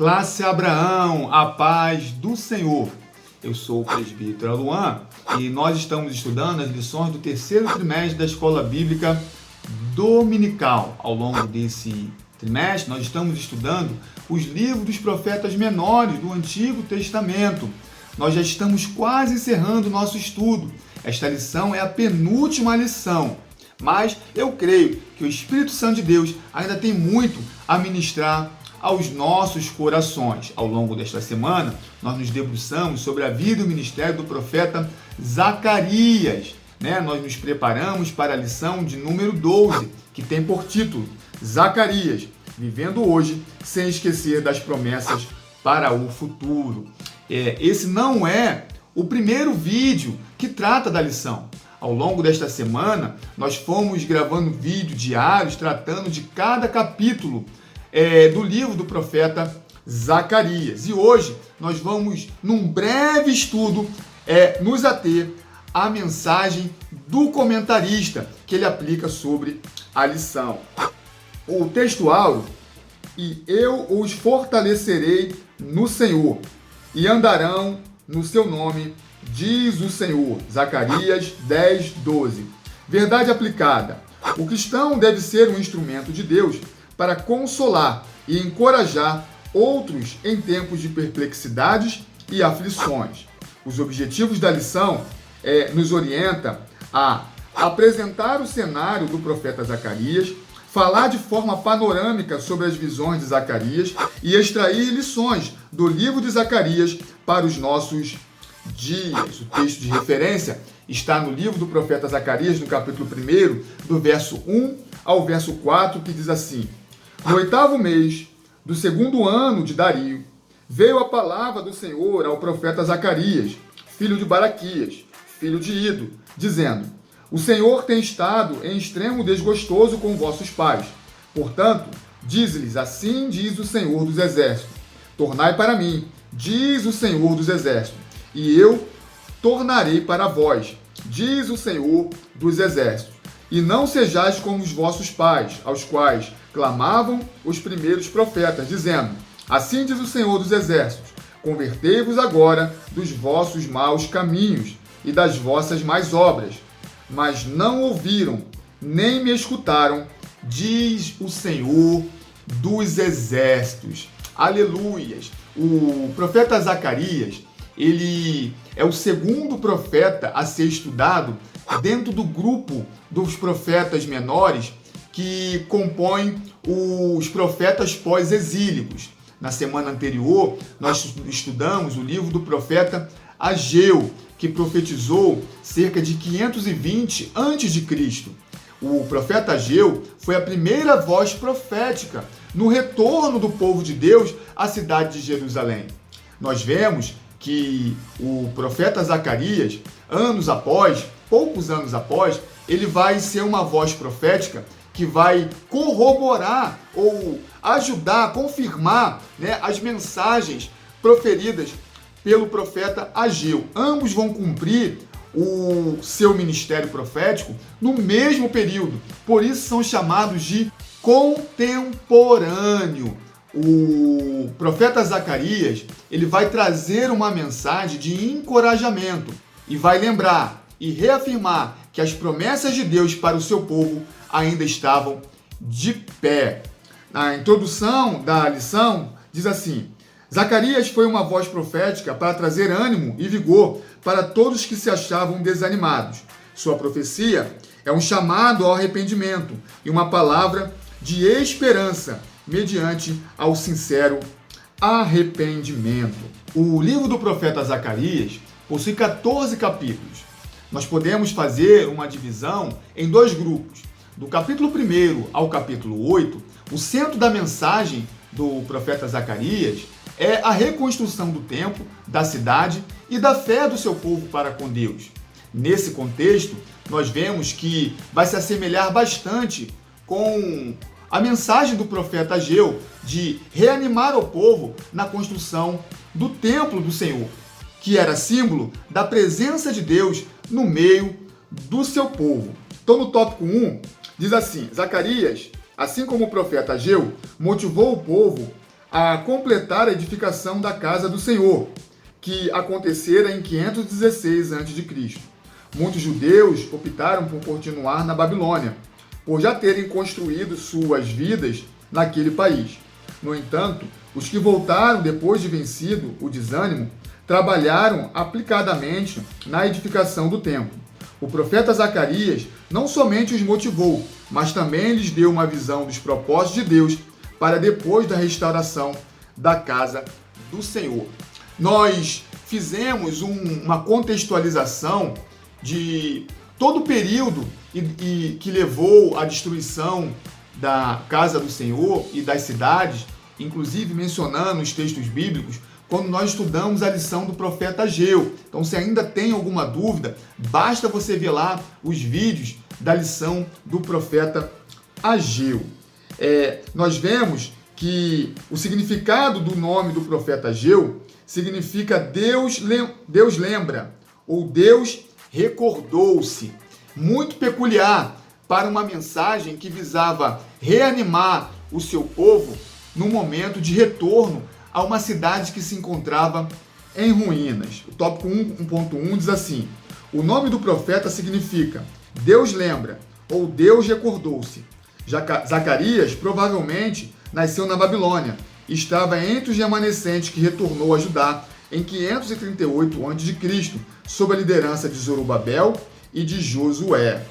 Classe Abraão, a paz do Senhor. Eu sou o presbítero Luan e nós estamos estudando as lições do terceiro trimestre da Escola Bíblica Dominical. Ao longo desse trimestre, nós estamos estudando os livros dos profetas menores do Antigo Testamento. Nós já estamos quase encerrando o nosso estudo. Esta lição é a penúltima lição, mas eu creio que o Espírito Santo de Deus ainda tem muito a ministrar aos nossos corações. Ao longo desta semana, nós nos debruçamos sobre a vida e o ministério do profeta Zacarias. Nós nos preparamos para a lição de número 12, que tem por título Zacarias, vivendo hoje sem esquecer das promessas para o futuro. Esse não é o primeiro vídeo que trata da lição. Ao longo desta semana, nós fomos gravando vídeos diários tratando de cada capítulo do livro do profeta Zacarias. E hoje nós vamos, num breve estudo, nos ater à mensagem do comentarista que ele aplica sobre a lição. O texto áureo: e eu os fortalecerei no Senhor, e andarão no seu nome, diz o Senhor. Zacarias 10, 12. Verdade aplicada: o cristão deve ser um instrumento de Deus para consolar e encorajar outros em tempos de perplexidades e aflições. Os objetivos da lição nos orientam a apresentar o cenário do profeta Zacarias, falar de forma panorâmica sobre as visões de Zacarias e extrair lições do livro de Zacarias para os nossos dias. O texto de referência está no livro do profeta Zacarias, no capítulo 1, do verso 1 ao verso 4, que diz assim: no 8º mês do 2º ano de Dario, veio a palavra do Senhor ao profeta Zacarias, filho de Baraquias, filho de Ido, dizendo: o Senhor tem estado em extremo desgostoso com vossos pais. Portanto, diz-lhes: assim diz o Senhor dos Exércitos: tornai para mim, diz o Senhor dos Exércitos, e eu tornarei para vós, diz o Senhor dos Exércitos. E não sejais como os vossos pais, aos quais clamavam os primeiros profetas, dizendo: assim diz o Senhor dos Exércitos: convertei-vos agora dos vossos maus caminhos e das vossas más obras. Mas não ouviram, nem me escutaram, diz o Senhor dos Exércitos. Aleluias! O profeta Zacarias, ele é o segundo profeta a ser estudado dentro do grupo dos profetas menores que compõem os profetas pós-exílicos. Na semana anterior, nós estudamos o livro do profeta Ageu, que profetizou cerca de 520 a.C. O profeta Ageu foi a primeira voz profética no retorno do povo de Deus à cidade de Jerusalém. Nós vemos que o profeta Zacarias, poucos anos após, ele vai ser uma voz profética que vai corroborar ou ajudar, confirmar as mensagens proferidas pelo profeta Ageu. Ambos vão cumprir o seu ministério profético no mesmo período, por isso são chamados de contemporâneo. O profeta Zacarias, ele vai trazer uma mensagem de encorajamento e vai lembrar e reafirmar que as promessas de Deus para o seu povo ainda estavam de pé. Na introdução da lição, diz assim: Zacarias foi uma voz profética para trazer ânimo e vigor para todos que se achavam desanimados. Sua profecia é um chamado ao arrependimento e uma palavra de esperança mediante ao sincero arrependimento. O livro do profeta Zacarias possui 14 capítulos. Nós podemos fazer uma divisão em dois grupos. Do capítulo 1 ao capítulo 8, o centro da mensagem do profeta Zacarias é a reconstrução do templo, da cidade e da fé do seu povo para com Deus. Nesse contexto, nós vemos que vai se assemelhar bastante com a mensagem do profeta Ageu de reanimar o povo na construção do templo do Senhor, que era símbolo da presença de Deus no meio do seu povo. Então, no tópico 1, diz assim: Zacarias, assim como o profeta Ageu, motivou o povo a completar a edificação da casa do Senhor, que acontecera em 516 a.C. Muitos judeus optaram por continuar na Babilônia, por já terem construído suas vidas naquele país. No entanto, os que voltaram depois de vencido o desânimo, trabalharam aplicadamente na edificação do templo. O profeta Zacarias não somente os motivou, mas também lhes deu uma visão dos propósitos de Deus para depois da restauração da casa do Senhor. Nós fizemos uma contextualização de todo o período que levou à destruição da casa do Senhor e das cidades, inclusive mencionando os textos bíblicos, quando nós estudamos a lição do profeta Ageu. Então, se ainda tem alguma dúvida, basta você ver lá os vídeos da lição do profeta Ageu. Nós vemos que o significado do nome do profeta Ageu significa Deus lembra, ou Deus recordou-se. Muito peculiar para uma mensagem que visava reanimar o seu povo no momento de retorno a uma cidade que se encontrava em ruínas. O tópico 1.1 diz assim: o nome do profeta significa Deus lembra, ou Deus recordou-se. Zacarias provavelmente nasceu na Babilônia e estava entre os remanescentes que retornou a Judá em 538 a.C., sob a liderança de Zorobabel e de Josué.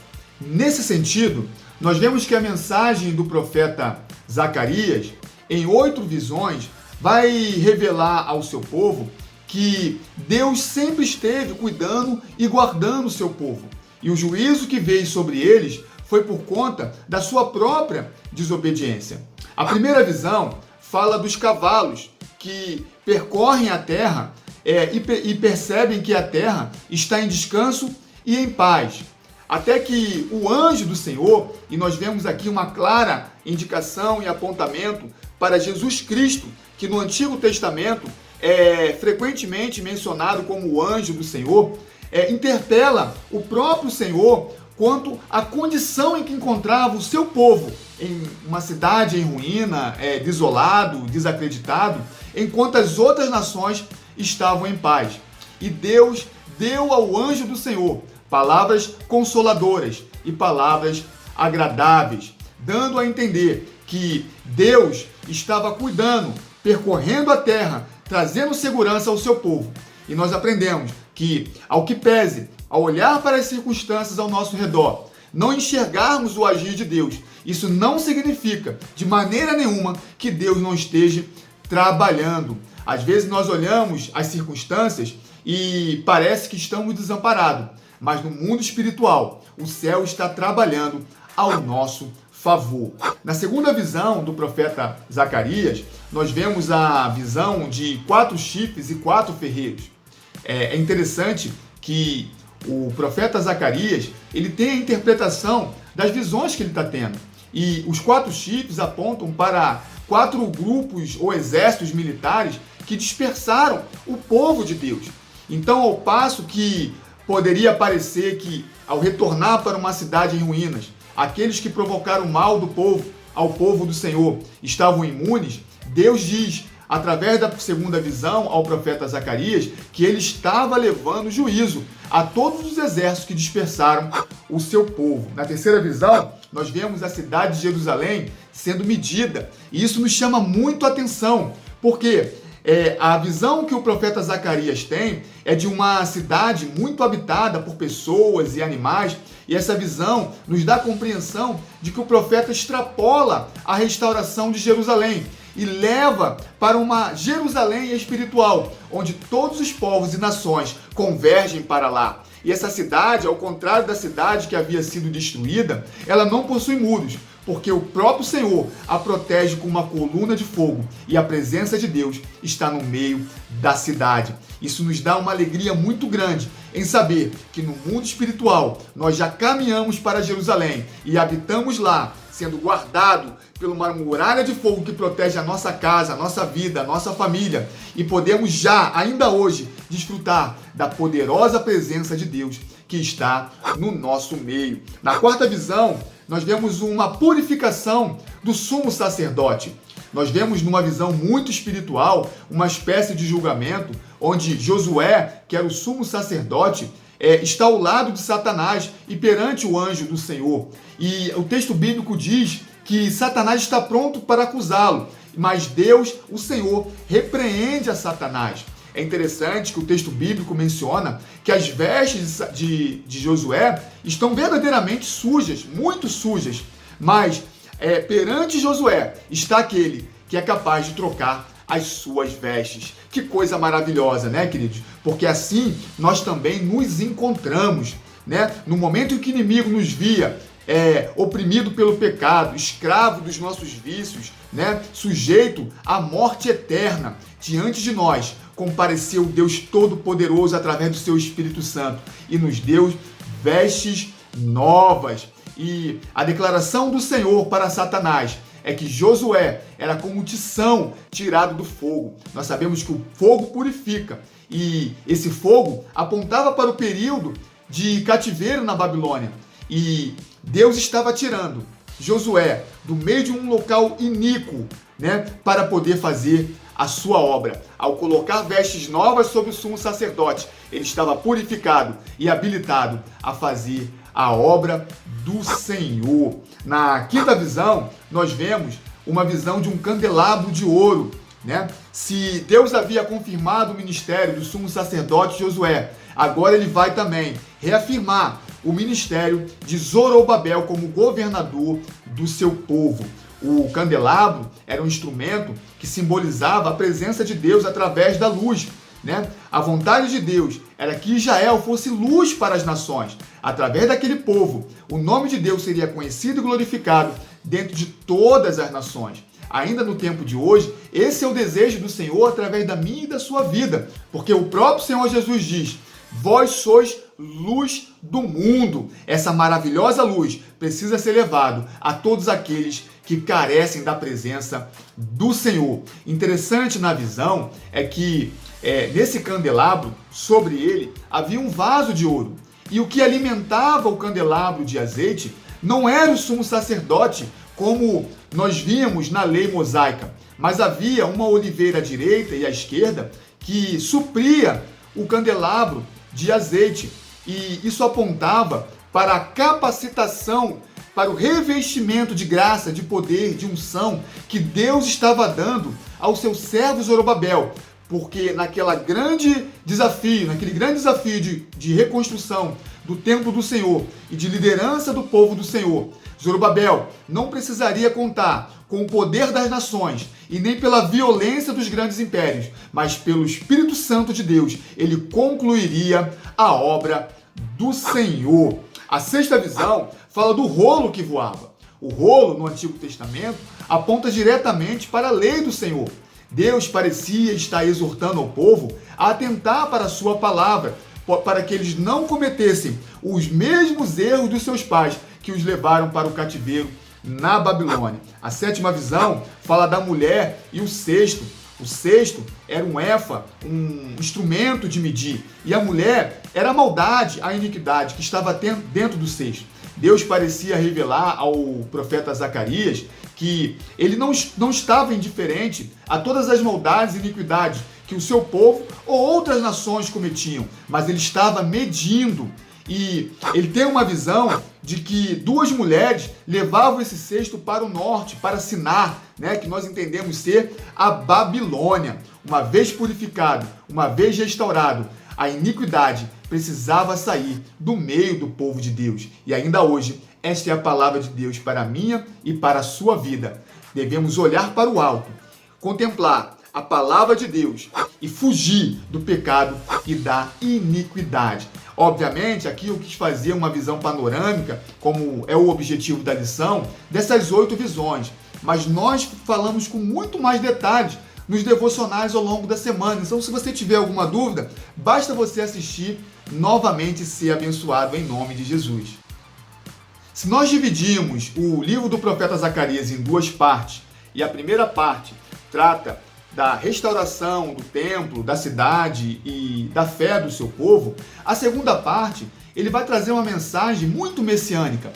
Nesse sentido, nós vemos que a mensagem do profeta Zacarias, em 8 visões, vai revelar ao seu povo que Deus sempre esteve cuidando e guardando o seu povo. E o juízo que veio sobre eles foi por conta da sua própria desobediência. A primeira visão fala dos cavalos que percorrem a terra e percebem que a terra está em descanso e em paz. Até que o anjo do Senhor, e nós vemos aqui uma clara indicação e apontamento para Jesus Cristo, que no Antigo Testamento é frequentemente mencionado como o anjo do Senhor, interpela o próprio Senhor quanto à condição em que encontrava o seu povo em uma cidade em ruína, desolado, desacreditado, enquanto as outras nações estavam em paz. E Deus deu ao anjo do Senhor palavras consoladoras e palavras agradáveis, dando a entender que Deus estava cuidando, percorrendo a terra, trazendo segurança ao seu povo. E nós aprendemos que, ao que pese, ao olhar para as circunstâncias ao nosso redor, não enxergarmos o agir de Deus, isso não significa, de maneira nenhuma, que Deus não esteja trabalhando. Às vezes nós olhamos as circunstâncias e parece que estamos desamparados, mas no mundo espiritual, o céu está trabalhando ao nosso favor. Na segunda visão do profeta Zacarias, nós vemos a visão de 4 chifres e 4 ferreiros. É interessante que o profeta Zacarias, ele tem a interpretação das visões que ele está tendo. E os 4 chifres apontam para 4 grupos ou exércitos militares que dispersaram o povo de Deus. Então, ao passo que poderia parecer que, ao retornar para uma cidade em ruínas, aqueles que provocaram mal do povo, ao povo do Senhor, estavam imunes, Deus diz, através da segunda visão ao profeta Zacarias, que ele estava levando juízo a todos os exércitos que dispersaram o seu povo. Na terceira visão, nós vemos a cidade de Jerusalém sendo medida, e isso nos chama muito a atenção, porque a visão que o profeta Zacarias tem é de uma cidade muito habitada por pessoas e animais, e essa visão nos dá a compreensão de que o profeta extrapola a restauração de Jerusalém e leva para uma Jerusalém espiritual, onde todos os povos e nações convergem para lá. E essa cidade, ao contrário da cidade que havia sido destruída, ela não possui muros, porque o próprio Senhor a protege com uma coluna de fogo e a presença de Deus está no meio da cidade. Isso nos dá uma alegria muito grande em saber que no mundo espiritual nós já caminhamos para Jerusalém e habitamos lá, sendo guardado por uma muralha de fogo que protege a nossa casa, a nossa vida, a nossa família, e podemos já, ainda hoje, desfrutar da poderosa presença de Deus que está no nosso meio. Na quarta visão, nós vemos uma purificação do sumo sacerdote. Nós vemos numa visão muito espiritual uma espécie de julgamento onde Josué, que era o sumo sacerdote, está ao lado de Satanás e perante o anjo do Senhor. E o texto bíblico diz que Satanás está pronto para acusá-lo, mas Deus, o Senhor, repreende a Satanás. É interessante que o texto bíblico menciona que as vestes de Josué estão verdadeiramente sujas, muito sujas, mas perante Josué está aquele que é capaz de trocar as suas vestes. Que coisa maravilhosa, né, queridos? Porque assim nós também nos encontramos, né? No momento em que o inimigo nos via oprimido pelo pecado, escravo dos nossos vícios, né? Sujeito à morte eterna, diante de nós compareceu o Deus Todo-Poderoso através do seu Espírito Santo e nos deu vestes novas. E a declaração do Senhor para Satanás é que Josué era como tição tirado do fogo. Nós sabemos que o fogo purifica e esse fogo apontava para o período de cativeiro na Babilônia. E Deus estava tirando Josué do meio de um local iníquo, né, para poder fazer a sua obra. Ao colocar vestes novas sobre o sumo sacerdote, ele estava purificado e habilitado a fazer a obra do Senhor. Na quinta visão, nós vemos uma visão de um candelabro de ouro, né? Se Deus havia confirmado o ministério do sumo sacerdote Josué, agora ele vai também reafirmar o ministério de Zorobabel como governador do seu povo. O candelabro era um instrumento que simbolizava a presença de Deus através da luz, né? A vontade de Deus era que Israel fosse luz para as nações. Através daquele povo, o nome de Deus seria conhecido e glorificado dentro de todas as nações. Ainda no tempo de hoje, esse é o desejo do Senhor através da minha e da sua vida, porque o próprio Senhor Jesus diz: vós sois luz do mundo. Essa maravilhosa luz precisa ser levada a todos aqueles que carecem da presença do Senhor. Interessante na visão é que nesse candelabro, sobre ele, havia um vaso de ouro. E o que alimentava o candelabro de azeite não era o sumo sacerdote, como nós víamos na lei mosaica, mas havia uma oliveira à direita e à esquerda que supria o candelabro de azeite. E isso apontava para a capacitação, para o revestimento de graça, de poder, de unção que Deus estava dando ao seu servo Zorobabel. Porque naquele grande desafio de reconstrução do templo do Senhor e de liderança do povo do Senhor, Zorobabel não precisaria contar com o poder das nações e nem pela violência dos grandes impérios, mas pelo Espírito Santo de Deus, ele concluiria a obra do Senhor. A sexta visão fala do rolo que voava. O rolo, no Antigo Testamento, aponta diretamente para a lei do Senhor. Deus parecia estar exortando ao povo a atentar para a sua palavra, para que eles não cometessem os mesmos erros dos seus pais que os levaram para o cativeiro na Babilônia. A sétima visão fala da mulher e o cesto. O cesto era um éfa, um instrumento de medir, e a mulher era a maldade, a iniquidade que estava dentro do cesto. Deus parecia revelar ao profeta Zacarias que ele não estava indiferente a todas as maldades e iniquidades que o seu povo ou outras nações cometiam, mas ele estava medindo. E ele tem uma visão de que duas mulheres levavam esse cesto para o norte, para Sinar, né, que nós entendemos ser a Babilônia. Uma vez purificado, uma vez restaurado, a iniquidade precisava sair do meio do povo de Deus. E ainda hoje, esta é a palavra de Deus para a minha e para a sua vida. Devemos olhar para o alto, contemplar a palavra de Deus e fugir do pecado e da iniquidade. Obviamente, aqui eu quis fazer uma visão panorâmica, como é o objetivo da lição, dessas 8 visões. Mas nós falamos com muito mais detalhes nos devocionais ao longo da semana. Então, se você tiver alguma dúvida, basta você assistir novamente e ser abençoado em nome de Jesus. Se nós dividimos o livro do profeta Zacarias em 2 partes, e a primeira parte trata da restauração do templo, da cidade e da fé do seu povo, a segunda parte ele vai trazer uma mensagem muito messiânica.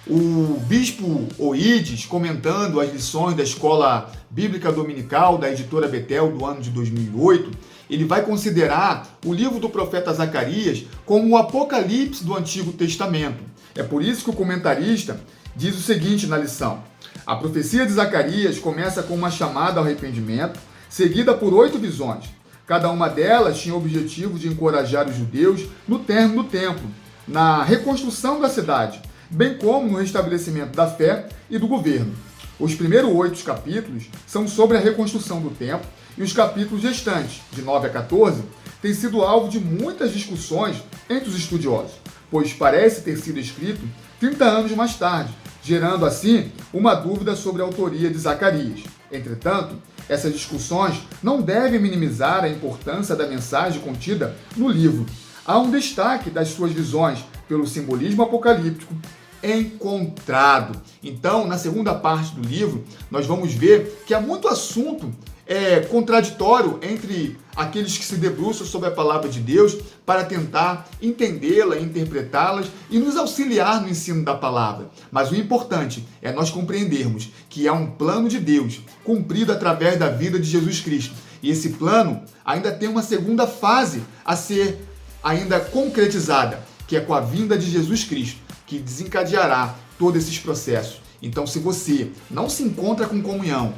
O bispo Oídes, comentando as lições da Escola Bíblica Dominical da editora Betel do ano de 2008, ele vai considerar o livro do profeta Zacarias como o Apocalipse do Antigo Testamento. É por isso que o comentarista diz o seguinte na lição: a profecia de Zacarias começa com uma chamada ao arrependimento, seguida por 8 visões. Cada uma delas tinha o objetivo de encorajar os judeus no término do templo, na reconstrução da cidade, bem como no restabelecimento da fé e do governo. Os primeiros 8 capítulos são sobre a reconstrução do templo e os capítulos restantes, de 9 a 14, têm sido alvo de muitas discussões entre os estudiosos, pois parece ter sido escrito 30 anos mais tarde, gerando assim uma dúvida sobre a autoria de Zacarias. Entretanto, essas discussões não devem minimizar a importância da mensagem contida no livro. Há um destaque das suas visões pelo simbolismo apocalíptico encontrado. Então, na segunda parte do livro, nós vamos ver que há muito assunto contraditório entre aqueles que se debruçam sobre a palavra de Deus para tentar entendê-la, interpretá-las e nos auxiliar no ensino da palavra. Mas o importante é nós compreendermos que há um plano de Deus cumprido através da vida de Jesus Cristo. E esse plano ainda tem uma segunda fase a ser ainda concretizada, que é com a vinda de Jesus Cristo, que desencadeará todos esses processos. Então, se você não se encontra com comunhão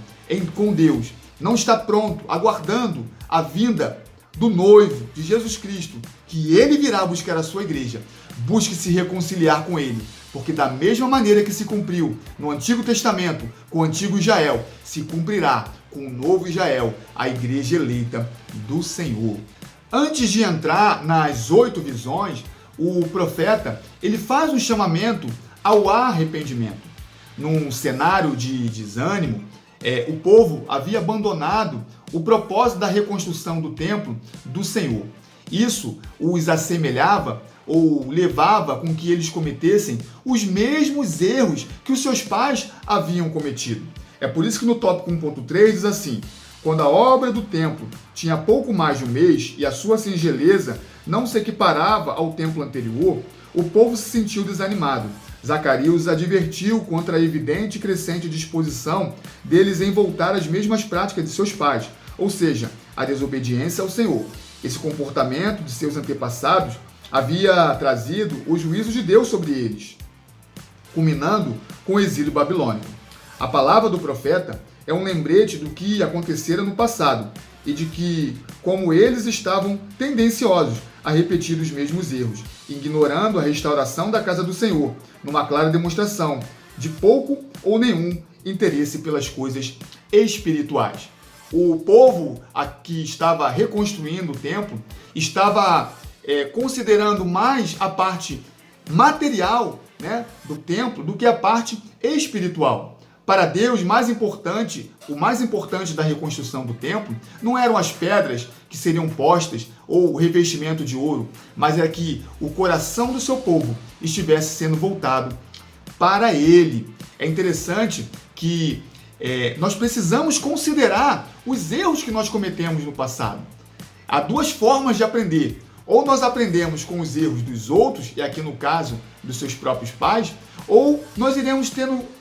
com Deus, não está pronto, aguardando a vinda do noivo, de Jesus Cristo, que ele virá buscar a sua igreja, busque se reconciliar com ele, porque da mesma maneira que se cumpriu no Antigo Testamento com o Antigo Israel, se cumprirá com o Novo Israel, a igreja eleita do Senhor. Antes de entrar nas 8 visões, o profeta ele faz um chamamento ao arrependimento. Num cenário de desânimo, o povo havia abandonado o propósito da reconstrução do templo do Senhor. Isso os assemelhava ou levava com que eles cometessem os mesmos erros que os seus pais haviam cometido. É por isso que no tópico 1.3 diz assim: quando a obra do templo tinha pouco mais de um mês e a sua singeleza não se equiparava ao templo anterior, o povo se sentiu desanimado. Zacarias os advertiu contra a evidente e crescente disposição deles em voltar às mesmas práticas de seus pais, ou seja, a desobediência ao Senhor. Esse comportamento de seus antepassados havia trazido o juízo de Deus sobre eles, culminando com o exílio babilônico. A palavra do profeta é um lembrete do que acontecera no passado e de que, como eles estavam tendenciosos a repetir os mesmos erros, ignorando a restauração da casa do Senhor, numa clara demonstração de pouco ou nenhum interesse pelas coisas espirituais. O povo que estava reconstruindo o templo estava considerando mais a parte material, do templo do que a parte espiritual. Para Deus, o mais importante da reconstrução do templo não eram as pedras que seriam postas ou o revestimento de ouro, mas é que o coração do seu povo estivesse sendo voltado para ele. É interessante que nós precisamos considerar os erros que nós cometemos no passado. Há 2 formas de aprender. Ou nós aprendemos com os erros dos outros, e aqui no caso dos seus próprios pais, ou nós iremos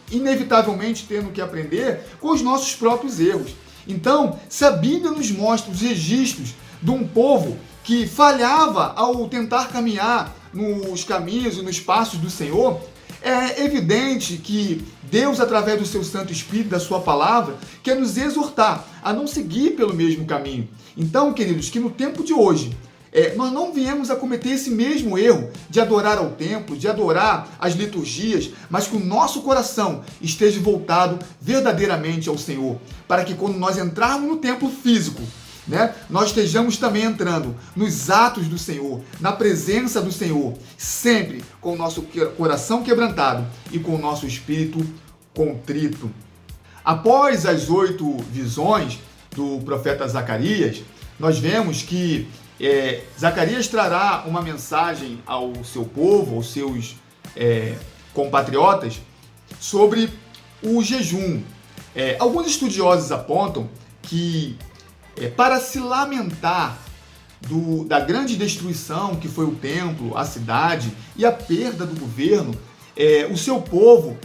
inevitavelmente tendo que aprender com os nossos próprios erros. Então, se a Bíblia nos mostra os registros de um povo que falhava ao tentar caminhar nos caminhos e nos passos do Senhor, é evidente que Deus, através do seu Santo Espírito, da sua palavra, quer nos exortar a não seguir pelo mesmo caminho. Então, queridos, que no tempo de hoje, nós não viemos a cometer esse mesmo erro de adorar ao templo, de adorar as liturgias, mas que o nosso coração esteja voltado verdadeiramente ao Senhor, para que quando nós entrarmos no templo físico, nós estejamos também entrando nos atos do Senhor, na presença do Senhor, sempre com o nosso coração quebrantado e com o nosso espírito contrito. Após as 8 visões do profeta Zacarias, nós vemos que Zacarias trará uma mensagem ao seu povo, aos seus compatriotas, sobre o jejum. Alguns estudiosos apontam que para se lamentar da grande destruição que foi o templo, a cidade e a perda do governo, o seu povo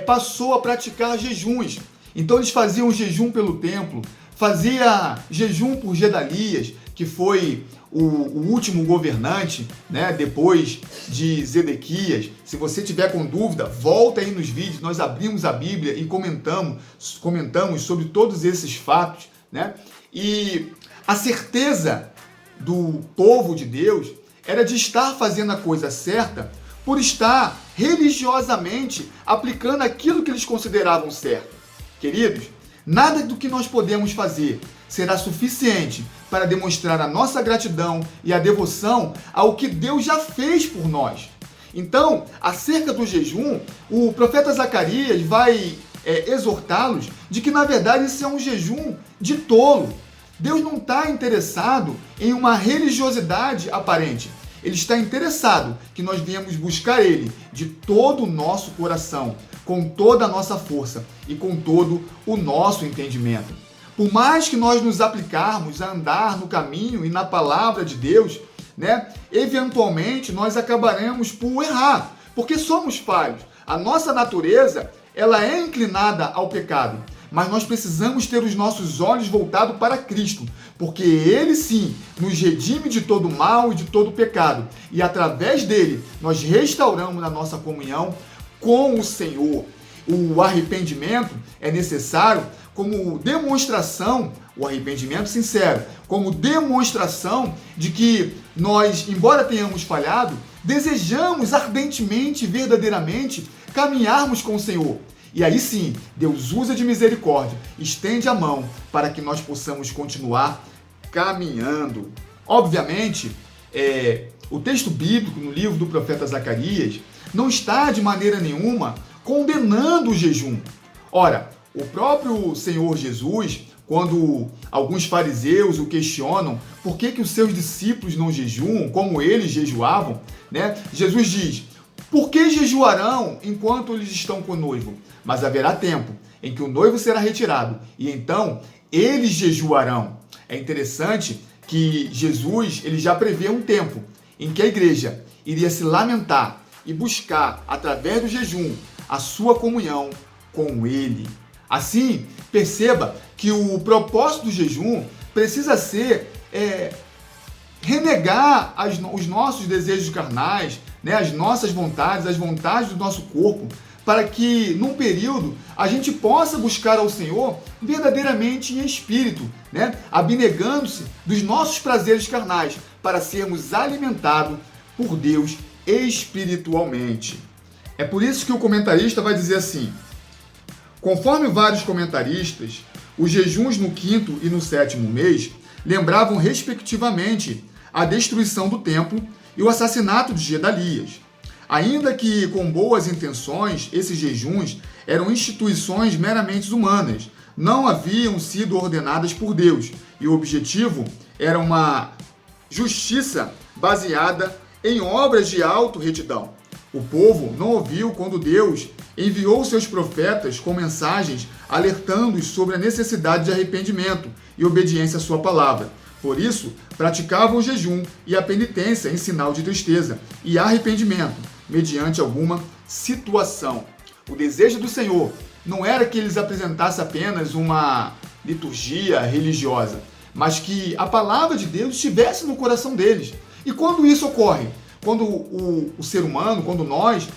passou a praticar jejuns. Então eles faziam jejum pelo templo, fazia jejum por Gedalias, que foi o último governante, né, depois de Zedequias. Se você tiver com dúvida, volta aí nos vídeos, nós abrimos a Bíblia e comentamos sobre todos esses fatos, né? E a certeza do povo de Deus era de estar fazendo a coisa certa por estar religiosamente aplicando aquilo que eles consideravam certo. Queridos, nada do que nós podemos fazer será suficiente para demonstrar a nossa gratidão e a devoção ao que Deus já fez por nós. Então, acerca do jejum, o profeta Zacarias vai exortá-los de que, na verdade, isso é um jejum de tolo. Deus não está interessado em uma religiosidade aparente. Ele está interessado que nós venhamos buscar Ele de todo o nosso coração, com toda a nossa força e com todo o nosso entendimento. Por mais que nós nos aplicarmos a andar no caminho e na palavra de Deus, né, eventualmente nós acabaremos por errar, porque somos falhos. A nossa natureza, ela é inclinada ao pecado, mas nós precisamos ter os nossos olhos voltados para Cristo, porque Ele sim nos redime de todo mal e de todo pecado, e através dele nós restauramos a nossa comunhão com o Senhor. O arrependimento é necessário como demonstração, o arrependimento sincero, como demonstração de que nós, embora tenhamos falhado, desejamos ardentemente, verdadeiramente, caminharmos com o Senhor. E aí sim, Deus usa de misericórdia, estende a mão para que nós possamos continuar caminhando. Obviamente, o texto bíblico no livro do profeta Zacarias não está de maneira nenhuma condenando o jejum. Ora, o próprio Senhor Jesus, quando alguns fariseus o questionam por que os seus discípulos não jejuam, como eles jejuavam, né? Jesus diz: por que jejuarão enquanto eles estão com o noivo? Mas haverá tempo em que o noivo será retirado, e então eles jejuarão. É interessante que Jesus ele já prevê um tempo em que a igreja iria se lamentar e buscar, através do jejum, a sua comunhão com Ele. Assim, perceba que o propósito do jejum precisa ser renegar os nossos desejos carnais, né, as nossas vontades, as vontades do nosso corpo, para que, num período, a gente possa buscar ao Senhor verdadeiramente em espírito, né, abnegando-se dos nossos prazeres carnais, para sermos alimentados por Deus espiritualmente. É por isso que o comentarista vai dizer assim: conforme vários comentaristas, os jejuns no 5º e no 7º mês lembravam respectivamente a destruição do templo e o assassinato de Gedalias. Ainda que com boas intenções, esses jejuns eram instituições meramente humanas, não haviam sido ordenadas por Deus, e o objetivo era uma justiça baseada em obras de auto-retidão. O povo não ouviu quando Deus enviou seus profetas com mensagens alertando-os sobre a necessidade de arrependimento e obediência à sua palavra. Por isso, praticavam o jejum e a penitência em sinal de tristeza e arrependimento, mediante alguma situação. O desejo do Senhor não era que eles apresentassem apenas uma liturgia religiosa, mas que a palavra de Deus estivesse no coração deles. E quando isso ocorre? Quando o ser humano, quando nós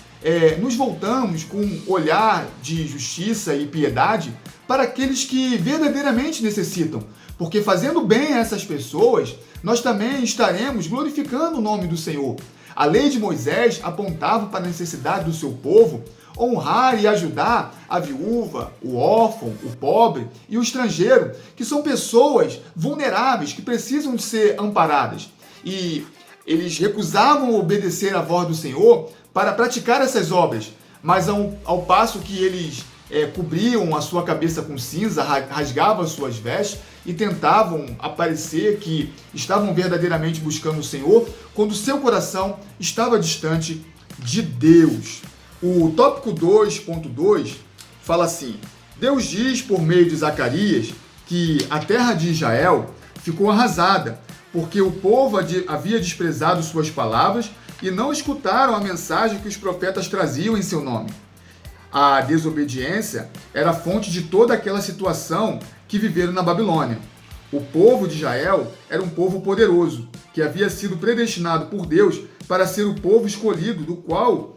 nos voltamos com um olhar de justiça e piedade para aqueles que verdadeiramente necessitam. Porque fazendo bem a essas pessoas, nós também estaremos glorificando o nome do Senhor. A lei de Moisés apontava para a necessidade do seu povo honrar e ajudar a viúva, o órfão, o pobre e o estrangeiro, que são pessoas vulneráveis, que precisam de ser amparadas. E eles recusavam obedecer à voz do Senhor para praticar essas obras, mas ao passo que eles cobriam a sua cabeça com cinza, rasgavam as suas vestes e tentavam aparecer que estavam verdadeiramente buscando o Senhor, quando seu coração estava distante de Deus. O tópico 2.2 fala assim: Deus diz por meio de Zacarias que a terra de Israel ficou arrasada, porque o povo havia desprezado suas palavras e não escutaram a mensagem que os profetas traziam em seu nome. A desobediência era a fonte de toda aquela situação que viveram na Babilônia. O povo de Israel era um povo poderoso, que havia sido predestinado por Deus para ser o povo escolhido do qual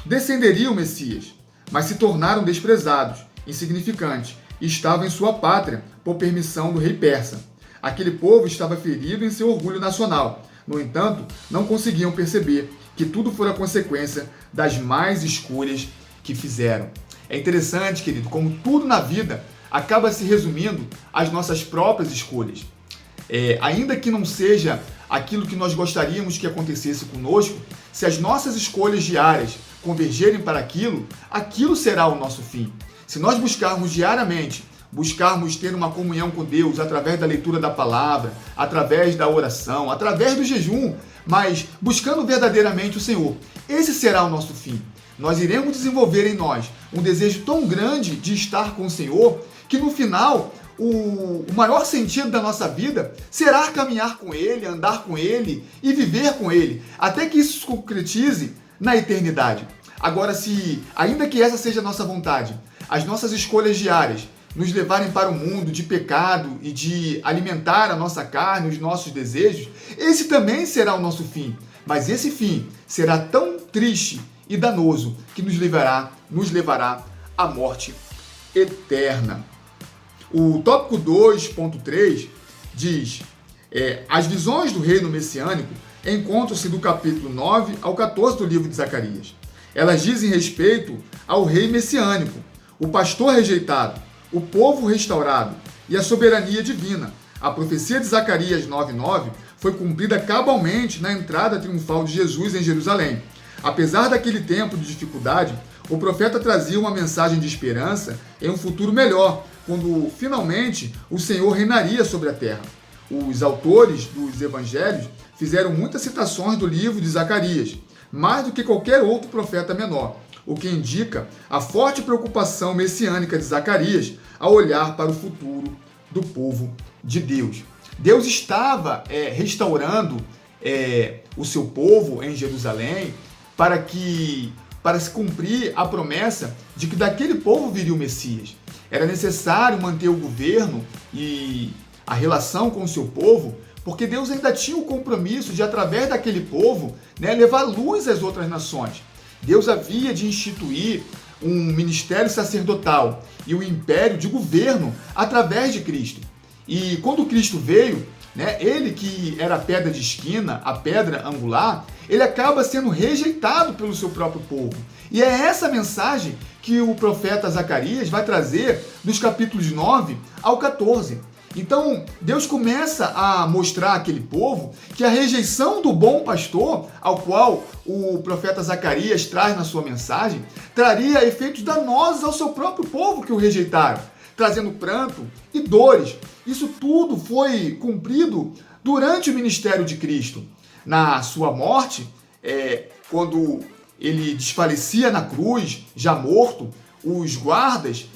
descenderia o Messias, mas se tornaram desprezados, insignificantes, e estavam em sua pátria por permissão do rei persa. Aquele povo estava ferido em seu orgulho nacional. No entanto, não conseguiam perceber que tudo fora consequência das más escolhas que fizeram. É interessante, querido, como tudo na vida acaba se resumindo às nossas próprias escolhas. Ainda que não seja aquilo que nós gostaríamos que acontecesse conosco, se as nossas escolhas diárias convergerem para aquilo, aquilo será o nosso fim. Se nós buscarmos diariamente, buscarmos ter uma comunhão com Deus através da leitura da palavra, através da oração, através do jejum, mas buscando verdadeiramente o Senhor, esse será o nosso fim. Nós iremos desenvolver em nós um desejo tão grande de estar com o Senhor, que no final, o maior sentido da nossa vida será caminhar com Ele, andar com Ele e viver com Ele, até que isso se concretize na eternidade. Agora, se, ainda que essa seja a nossa vontade, as nossas escolhas diárias nos levarem para o mundo de pecado e de alimentar a nossa carne, os nossos desejos, esse também será o nosso fim. Mas esse fim será tão triste e danoso que nos levará à morte eterna. O tópico 2.3 diz: as visões do reino messiânico encontram-se do capítulo 9 ao 14 do livro de Zacarias. Elas dizem respeito ao rei messiânico, o pastor rejeitado, o povo restaurado e a soberania divina. A profecia de Zacarias 9:9 foi cumprida cabalmente na entrada triunfal de Jesus em Jerusalém. Apesar daquele tempo de dificuldade, o profeta trazia uma mensagem de esperança em um futuro melhor, quando finalmente o Senhor reinaria sobre a terra. Os autores dos evangelhos fizeram muitas citações do livro de Zacarias, mais do que qualquer outro profeta menor, o que indica a forte preocupação messiânica de Zacarias ao olhar para o futuro do povo de Deus. Deus estava restaurando o seu povo em Jerusalém para se cumprir a promessa de que daquele povo viria o Messias. Era necessário manter o governo e a relação com o seu povo, porque Deus ainda tinha o compromisso de, através daquele povo, levar luz às outras nações. Deus havia de instituir um ministério sacerdotal e um império de governo através de Cristo. E quando Cristo veio, ele que era a pedra de esquina, a pedra angular, ele acaba sendo rejeitado pelo seu próprio povo. E é essa mensagem que o profeta Zacarias vai trazer dos capítulos 9 ao 14. Então, Deus começa a mostrar àquele povo que a rejeição do bom pastor, ao qual o profeta Zacarias traz na sua mensagem, traria efeitos danosos ao seu próprio povo que o rejeitaram, trazendo pranto e dores. Isso tudo foi cumprido durante o ministério de Cristo. Na sua morte, quando ele desfalecia na cruz, já morto, os guardas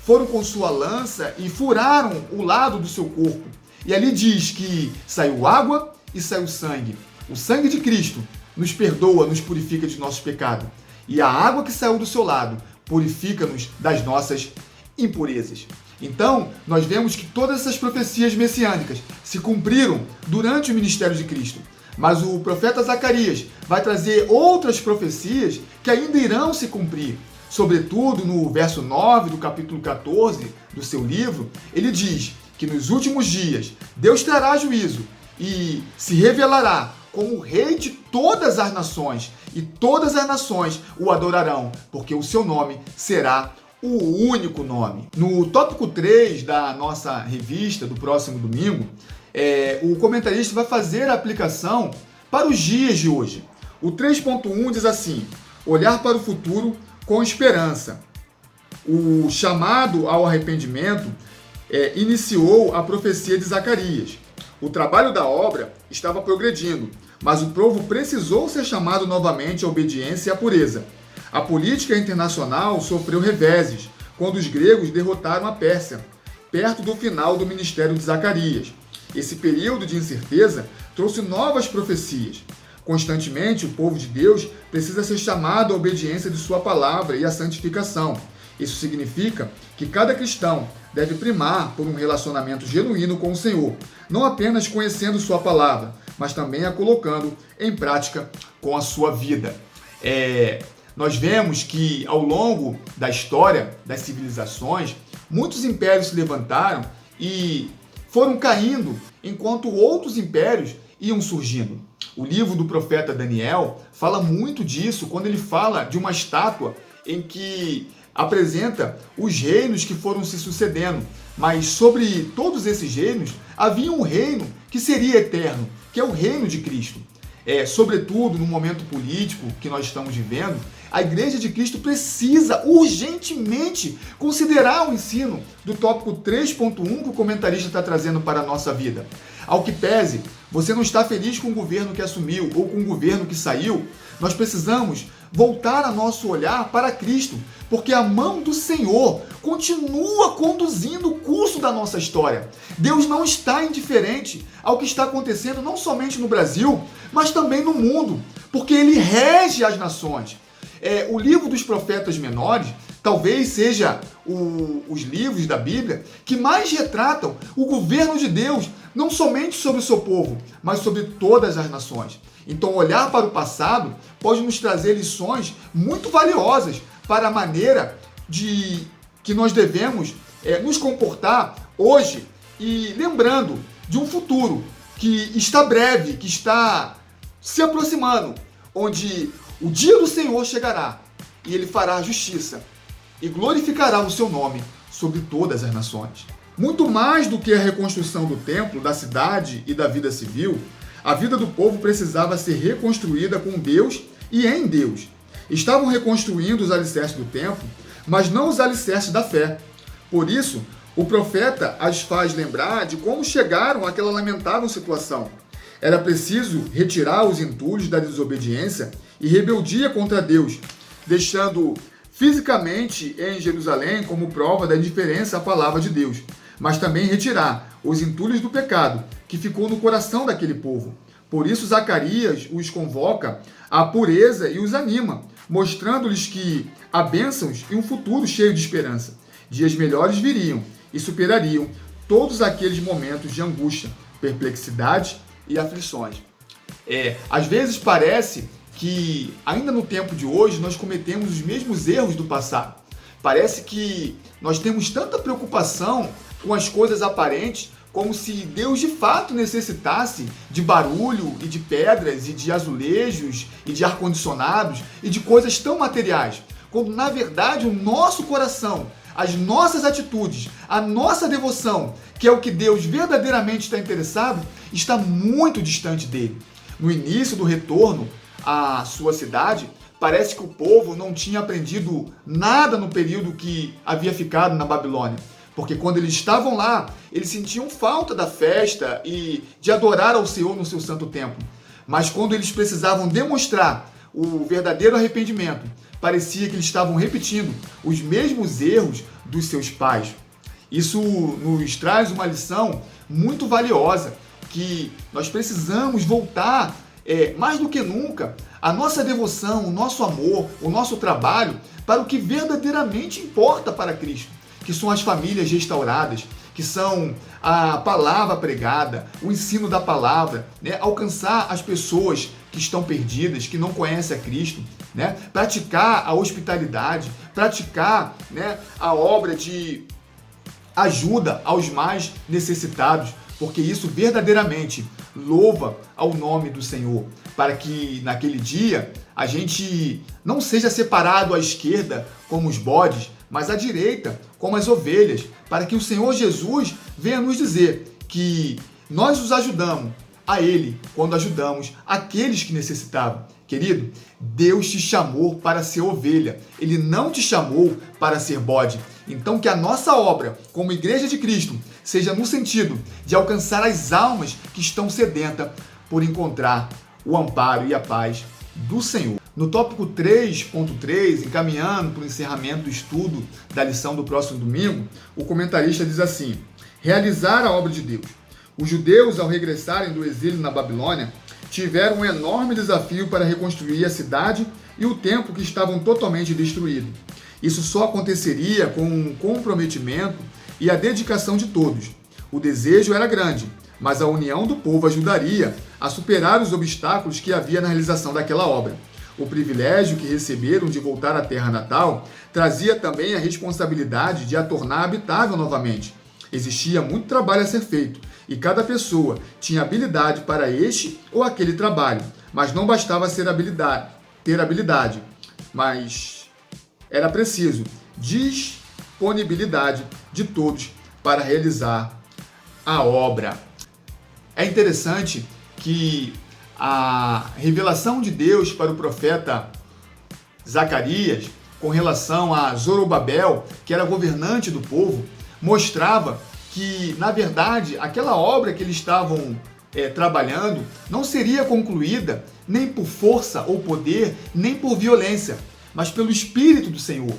foram com sua lança e furaram o lado do seu corpo. E ali diz que saiu água e saiu sangue. O sangue de Cristo nos perdoa, nos purifica de nossos pecados. E a água que saiu do seu lado purifica-nos das nossas impurezas. Então, nós vemos que todas essas profecias messiânicas se cumpriram durante o ministério de Cristo. Mas o profeta Zacarias vai trazer outras profecias que ainda irão se cumprir. Sobretudo no verso 9 do capítulo 14 do seu livro, ele diz que nos últimos dias Deus trará juízo e se revelará como o rei de todas as nações, e todas as nações o adorarão, porque o seu nome será o único nome. No tópico 3 da nossa revista do próximo domingo, o comentarista vai fazer a aplicação para os dias de hoje. O 3.1 diz assim: olhar para o futuro com esperança. O chamado ao arrependimento iniciou a profecia de Zacarias. O trabalho da obra estava progredindo, mas o povo precisou ser chamado novamente à obediência e à pureza. A política internacional sofreu reveses quando os gregos derrotaram a Pérsia, perto do final do ministério de Zacarias. Esse período de incerteza trouxe novas profecias. Constantemente, o povo de Deus precisa ser chamado à obediência de sua palavra e à santificação. Isso significa que cada cristão deve primar por um relacionamento genuíno com o Senhor, não apenas conhecendo sua palavra, mas também a colocando em prática com a sua vida. Nós vemos que ao longo da história das civilizações, muitos impérios se levantaram e foram caindo, enquanto outros impérios iam surgindo. O livro do profeta Daniel fala muito disso, quando ele fala de uma estátua em que apresenta os reinos que foram se sucedendo. Mas sobre todos esses reinos, havia um reino que seria eterno, que é o reino de Cristo. Sobretudo no momento político que nós estamos vivendo, a Igreja de Cristo precisa urgentemente considerar o ensino do tópico 3.1 que o comentarista está trazendo para a nossa vida. Ao que pese, você não está feliz com o governo que assumiu ou com o governo que saiu, nós precisamos voltar a nosso olhar para Cristo, porque a mão do Senhor continua conduzindo o curso da nossa história. Deus não está indiferente ao que está acontecendo não somente no Brasil, mas também no mundo, porque Ele rege as nações. O livro dos profetas menores talvez seja os livros da Bíblia que mais retratam o governo de Deus, não somente sobre o seu povo, mas sobre todas as nações. Então, olhar para o passado pode nos trazer lições muito valiosas para a maneira que nós devemos nos comportar hoje, e lembrando de um futuro que está breve, que está se aproximando, onde o dia do Senhor chegará e Ele fará justiça e glorificará o seu nome sobre todas as nações. Muito mais do que a reconstrução do templo, da cidade e da vida civil, a vida do povo precisava ser reconstruída com Deus e em Deus. Estavam reconstruindo os alicerces do templo, mas não os alicerces da fé. Por isso, o profeta as faz lembrar de como chegaram àquela lamentável situação. Era preciso retirar os entulhos da desobediência e rebeldia contra Deus, deixando fisicamente em Jerusalém como prova da indiferença à palavra de Deus, mas também retirar os entulhos do pecado que ficou no coração daquele povo. Por isso Zacarias os convoca à pureza e os anima, mostrando-lhes que há bênçãos e um futuro cheio de esperança. Dias melhores viriam e superariam todos aqueles momentos de angústia, perplexidade e aflições. Às vezes parece que ainda no tempo de hoje nós cometemos os mesmos erros do passado. Parece que nós temos tanta preocupação com as coisas aparentes, como se Deus de fato necessitasse de barulho e de pedras e de azulejos e de ar-condicionados e de coisas tão materiais, quando na verdade o nosso coração, as nossas atitudes, a nossa devoção, que é o que Deus verdadeiramente está interessado, está muito distante dele. No início do retorno à sua cidade, parece que o povo não tinha aprendido nada no período que havia ficado na Babilônia. Porque quando eles estavam lá, eles sentiam falta da festa e de adorar ao Senhor no seu santo templo. Mas quando eles precisavam demonstrar o verdadeiro arrependimento, parecia que eles estavam repetindo os mesmos erros dos seus pais. Isso nos traz uma lição muito valiosa, que nós precisamos voltar, mais do que nunca, a nossa devoção, o nosso amor, o nosso trabalho para o que verdadeiramente importa para Cristo, que são as famílias restauradas, que são a palavra pregada, o ensino da palavra, alcançar as pessoas que estão perdidas, que não conhecem a Cristo, praticar a hospitalidade, praticar a obra de ajuda aos mais necessitados, porque isso verdadeiramente louva ao nome do Senhor, para que naquele dia a gente não seja separado à esquerda como os bodes, mas à direita como as ovelhas, para que o Senhor Jesus venha nos dizer que nós os ajudamos a Ele quando ajudamos aqueles que necessitavam. Querido, Deus te chamou para ser ovelha, Ele não te chamou para ser bode. Então que a nossa obra como Igreja de Cristo seja no sentido de alcançar as almas que estão sedentas por encontrar o amparo e a paz do Senhor. No tópico 3.3, encaminhando para o encerramento do estudo da lição do próximo domingo, o comentarista diz assim: realizar a obra de Deus. Os judeus, ao regressarem do exílio na Babilônia, tiveram um enorme desafio para reconstruir a cidade e o templo que estavam totalmente destruídos. Isso só aconteceria com um comprometimento e a dedicação de todos. O desejo era grande, mas a união do povo ajudaria a superar os obstáculos que havia na realização daquela obra. O privilégio que receberam de voltar à terra natal trazia também a responsabilidade de a tornar habitável novamente. Existia muito trabalho a ser feito, e cada pessoa tinha habilidade para este ou aquele trabalho, mas não bastava ter habilidade, mas era preciso disponibilidade de todos para realizar a obra. É interessante que a revelação de Deus para o profeta Zacarias com relação a Zorobabel, que era governante do povo, mostrava que, na verdade, aquela obra que eles estavam trabalhando não seria concluída nem por força ou poder, nem por violência, mas pelo Espírito do Senhor.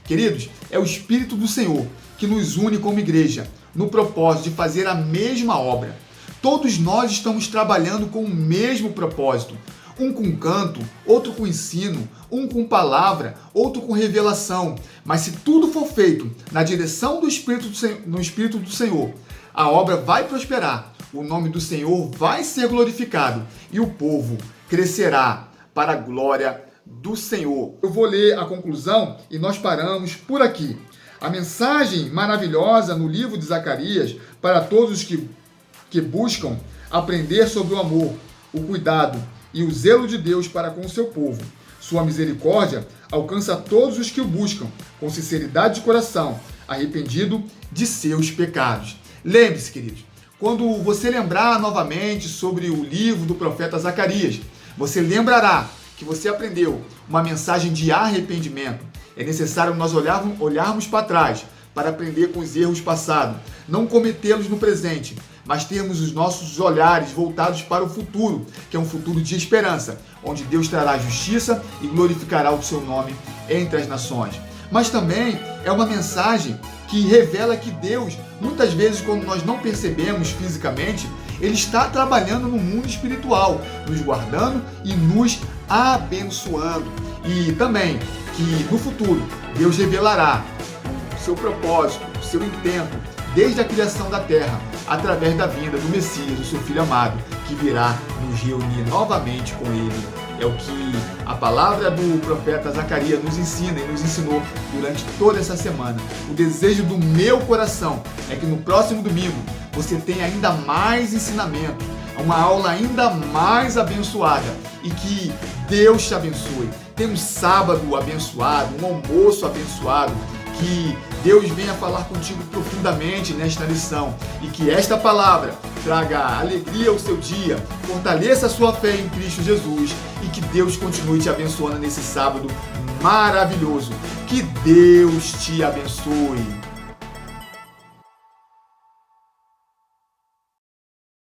Queridos, é o Espírito do Senhor que nos une como igreja, no propósito de fazer a mesma obra. Todos nós estamos trabalhando com o mesmo propósito, um com canto, outro com ensino, um com palavra, outro com revelação. Mas se tudo for feito na direção do Espírito do Senhor, a obra vai prosperar, o nome do Senhor vai ser glorificado e o povo crescerá para a glória do Senhor. Eu vou ler a conclusão e nós paramos por aqui. A mensagem maravilhosa no livro de Zacarias para todos que buscam aprender sobre o amor, o cuidado e o zelo de Deus para com o seu povo. Sua misericórdia alcança todos os que o buscam, com sinceridade de coração, arrependido de seus pecados. Lembre-se, queridos, quando você lembrar novamente sobre o livro do profeta Zacarias, você lembrará que você aprendeu uma mensagem de arrependimento. É necessário nós olharmos para trás para aprender com os erros passados, não cometê-los no presente, mas termos os nossos olhares voltados para o futuro, que é um futuro de esperança, onde Deus trará justiça e glorificará o seu nome entre as nações. Mas também é uma mensagem que revela que Deus, muitas vezes quando nós não percebemos fisicamente, Ele está trabalhando no mundo espiritual, nos guardando e nos abençoando. E também que no futuro Deus revelará o seu propósito, o seu intento, desde a criação da terra, através da vinda do Messias, o seu Filho amado, que virá nos reunir novamente com Ele. É o que a palavra do profeta Zacarias nos ensina e nos ensinou durante toda essa semana. O desejo do meu coração é que no próximo domingo você tenha ainda mais ensinamento, uma aula ainda mais abençoada e que Deus te abençoe. Tenha um sábado abençoado, um almoço abençoado, que Deus venha falar contigo profundamente nesta lição e que esta palavra traga alegria ao seu dia, fortaleça a sua fé em Cristo Jesus e que Deus continue te abençoando nesse sábado maravilhoso. Que Deus te abençoe.